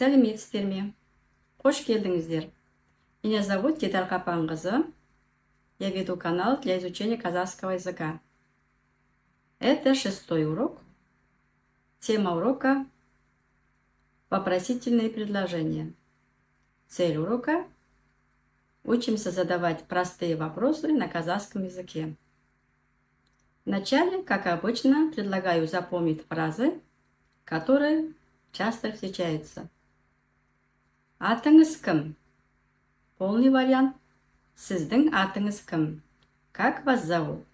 Сәлеметсіздер ме? Қош келдіңіздер. Меня зовут Дидар Капанғызы. Я веду канал для изучения казахского языка. Это 6-й урок. Тема урока – вопросительные предложения. Цель урока – учимся задавать простые вопросы на казахском языке. Вначале, как обычно, предлагаю запомнить фразы, которые часто встречаются. Атыңыз кім? Полный вариант. Сіздің атыңыз кім? Как вас зовут?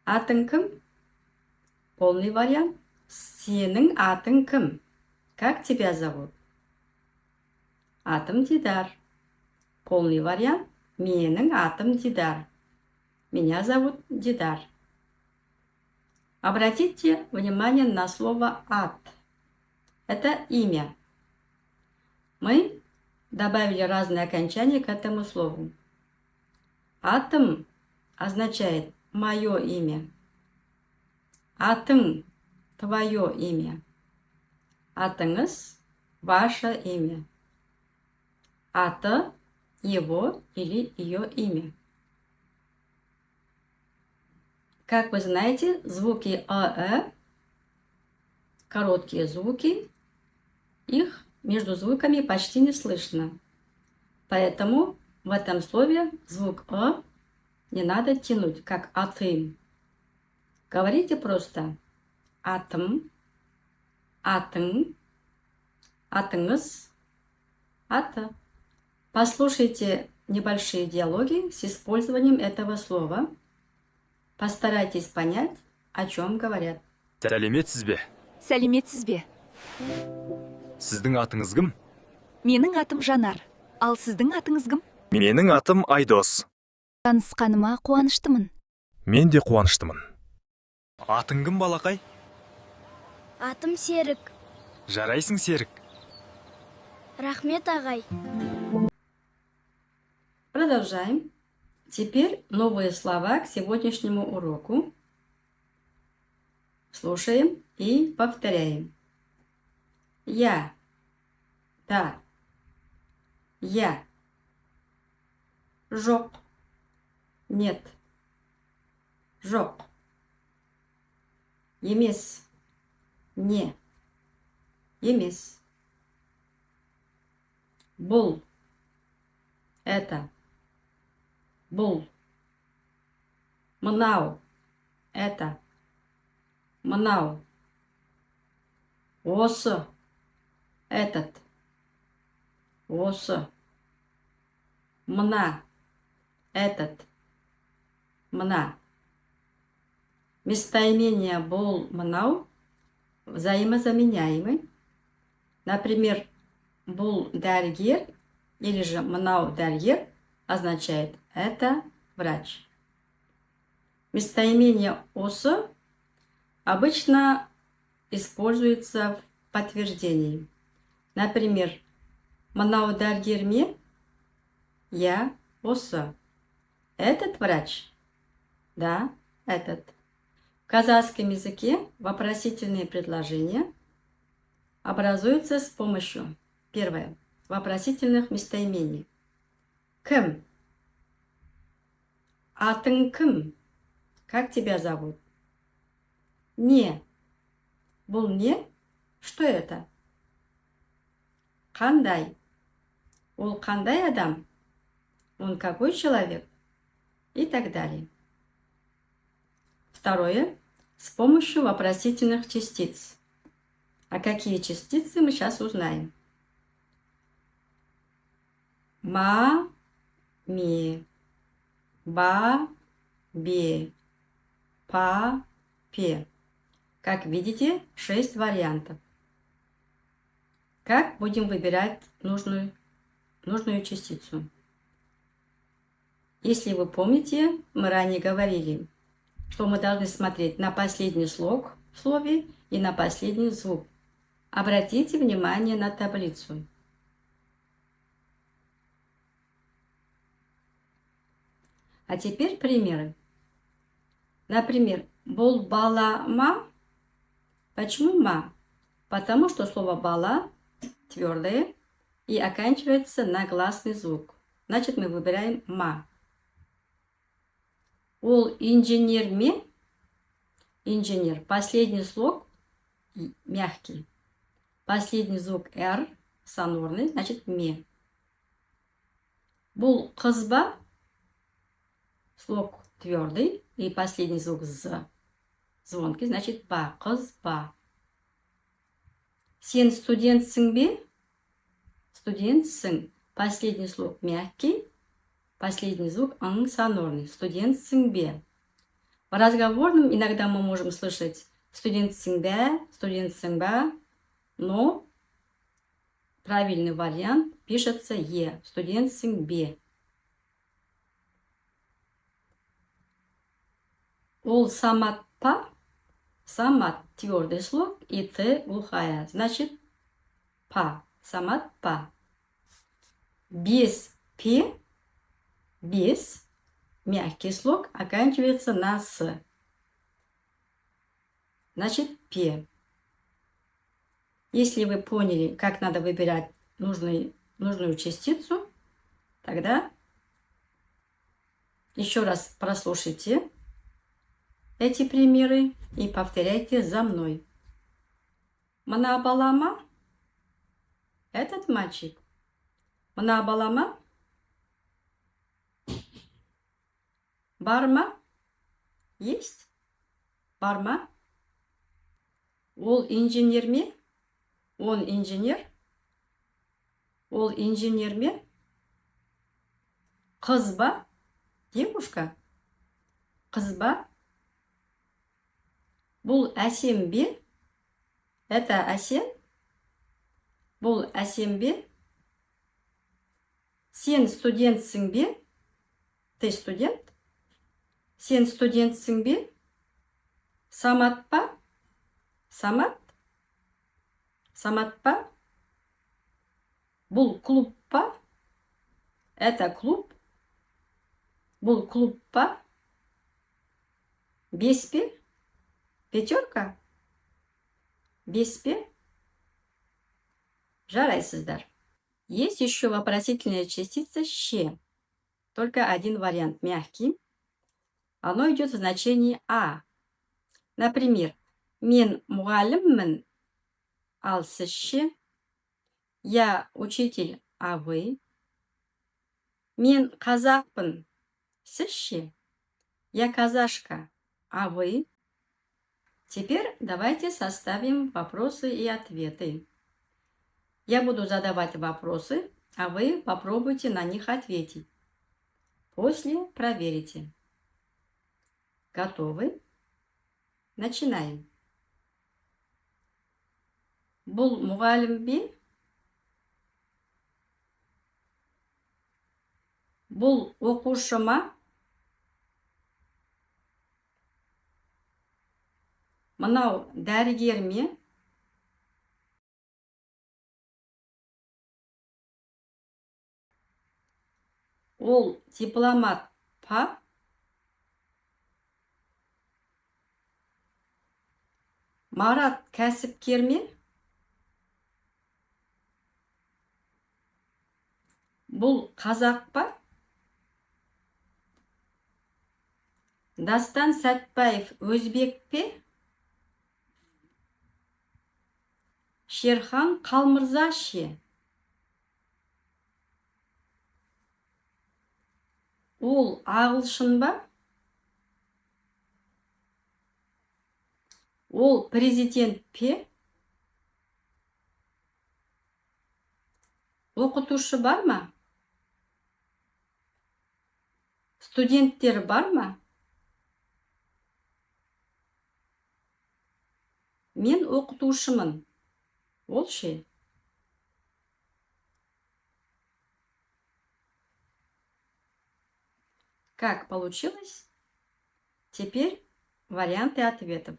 Атың кім? Полный вариант. Сенің атың кім? Как тебя зовут? Атым Дидар. Полный вариант. Менің атым Дидар. Меня зовут Дидар. Обратите внимание на слово «ат». Это имя. Мы добавили разные окончания к этому слову. Атым означает «мое имя». Атың – твое имя. Атыңыз – ваше имя. Аты – его или ее имя. Как вы знаете, звуки «э», короткие звуки, их между звуками почти не слышно. Поэтому в этом слове звук «э» не надо тянуть, как «атым». Говорите просто «атым», «атың», «атыңыз», «аты». Послушайте небольшие диалоги с использованием этого слова. Постарайтесь понять, о чем говорят. Сәлеметсіз бе? Сәлеметсіз бе? Сіздің атыңыз кім? Менің атым Жанар. Ал сіздің атыңыз кім? Менің атым Айдос. Танысқаныма қуаныштымын. Мен де қуаныштымын. Атың кім, балақай? Атым Серік. Жарайсың, Серік. Рахмет, ағай. Продолжаем. Теперь новые слова к сегодняшнему уроку. Слушаем и повторяем. Я. Да. Я. Жоқ. Нет. Жоқ. Емес. Не. Емес. Бұл. Это. Бұл. Мынау. Это. Мынау. Осы. Этот. Осы. Мына. Этот. Мына. Местоимение бұл, мынау взаимозаменяемы. Например, бұл дәрігер или же мынау дәрігер означает «это врач». Местоимение «осы» обычно используется в подтверждении. Например, «мынау дәрігер ме?» «Я осы». «Этот врач?» «Да, этот». В казахском языке вопросительные предложения образуются с помощью, первое, вопросительных местоимений. Кім? Атың кім? Как тебя зовут? Не. Бұл не? Что это? Қандай? Ол қандай адам? Он какой человек? И так далее. Второе. С помощью вопросительных частиц. А какие частицы мы сейчас узнаем? Ма, ми, ба, бе, па, пе. Как видите, 6 вариантов. Как будем выбирать нужную частицу? Если вы помните, мы ранее говорили, что мы должны смотреть на последний слог в слове и на последний звук. Обратите внимание на таблицу. А теперь примеры. Например, бұл бала ма? Почему ма? Потому что слово бала твердое и оканчивается на гласный звук. Значит, мы выбираем ма. Ол инженер ме? Инженер. Последний слог мягкий. Последний звук «р» сонорный, значит «ме». Бұл қызба, слог твердый, и последний звук «з» звонкий, значит «ба», қызба. Сен студентсің бе? Студентсің. Последний слог мягкий, последний звук «ң» сонорный, студентсің бе. В разговорном иногда мы можем слышать студентсің бе, студентсің ба, но правильный вариант пишется «е», студентсің бе. Ол самат па? Самат твердый слог и т глухая, значит па, самат па. Без пе, без, мягкий слог оканчивается на с, значит пе. Если вы поняли, как надо выбирать нужную частицу, тогда еще раз прослушайте эти примеры и повторяйте за мной. Мына балама? Этот мальчик. Мына балама? Барма? Есть? Барма? Ол инженер ме? Он инженер? Ол инженер ме? Қыз ба? Девушка? Қыз ба? Бұл әсем бе? Это әсем? Бұл әсем бе? Сен студентсің бе? Ты студент? Сен студентсің бе? Самат па? Самат? Самат па? Бұл клуб па? Это клуб? Бұл клуб па? Бес пе? Пятерка? Бес пе? Жарайсыздар. Есть еще вопросительная частица «ще». Только один вариант мягкий. Оно идет в значении «а». Например, мен мұғаліммін, ал сіз ше? Я учитель, а вы? Мен қазақпын, сіз ше? Я казашка, а вы? Теперь давайте составим вопросы и ответы. Я буду задавать вопросы, а вы попробуйте на них ответить. После проверите. Готовы? Начинаем. Бұл мұғалім бе? Бұл оқушы ма? Мынау дәрігер ме? Ол дипломат па? Марат кәсіпкер ме? Бұл қазақ па? Дастан Сәтбаев өзбек пе? Шерхан Қалмырза ше? Ол ағылшын ба? Ол президент пе? Оқытушы бар ма? Студенттер бар ма? Мен оқытушымын. Ол ше? Как получилось? Теперь варианты ответов.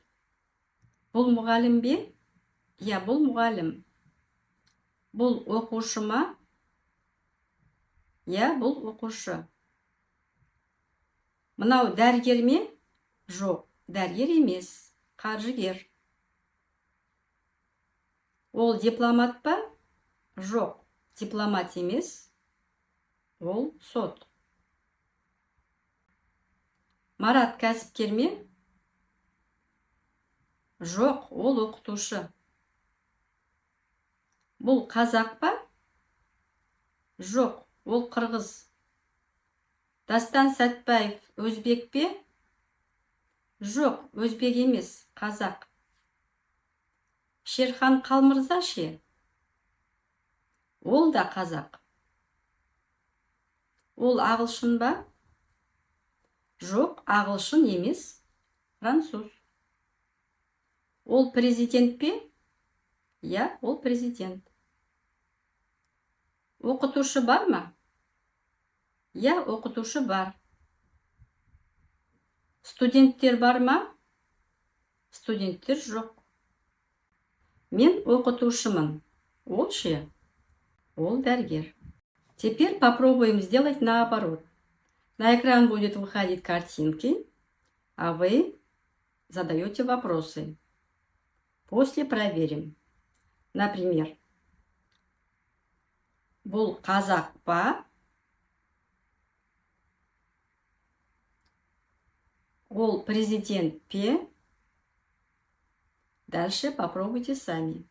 Бұл мұғалім бе? Я бұл мұғалім. Бұл оқушы ма? Я бұл оқушы. Мынау дәрігер ме? Жоқ, дәрігер емес, қаржыгер. Ол дипломат па? Жоқ, дипломат емес. Ол сот. Марат кәсіпкер ме? Жоқ, ол оқытушы. Бұл қазақ па? Жоқ, ол қырғыз. Дастан Сәтбаев өзбек пе? Жоқ, өзбек емес, қазақ. Шерхан Қалмырза ше? Ол да қазақ. Ол ағылшын ба? Жоқ, ағылшын емес, француз. Ол президент пе? Я, ол президент. Оқытушы бар ма? Я, оқытушы бар. Студенттер бар ма? Студенттер жоқ. Мен оқытушымын. Ол ше? Ол дәрігер. Теперь попробуем сделать наоборот. На экран будет выходить картинки, а вы задаете вопросы. После проверим. Например, бұл қазақ па? Ол президент пе? Дальше попробуйте сами.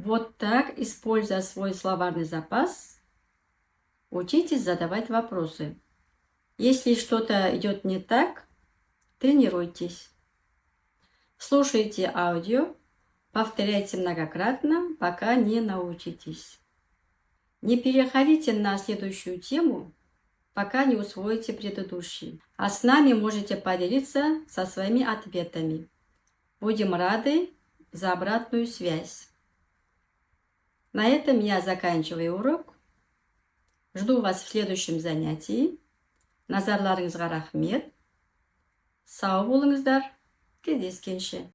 Вот так, используя свой словарный запас, учитесь задавать вопросы. Если что-то идет не так, тренируйтесь. Слушайте аудио, повторяйте многократно, пока не научитесь. Не переходите на следующую тему, пока не усвоите предыдущий. А с нами можете поделиться со своими ответами. Будем рады за обратную связь. На этом я заканчиваю урок. Жду вас в следующем занятии. Назарларыңызға рахмет. Сау болыңыздар. Кездескенше.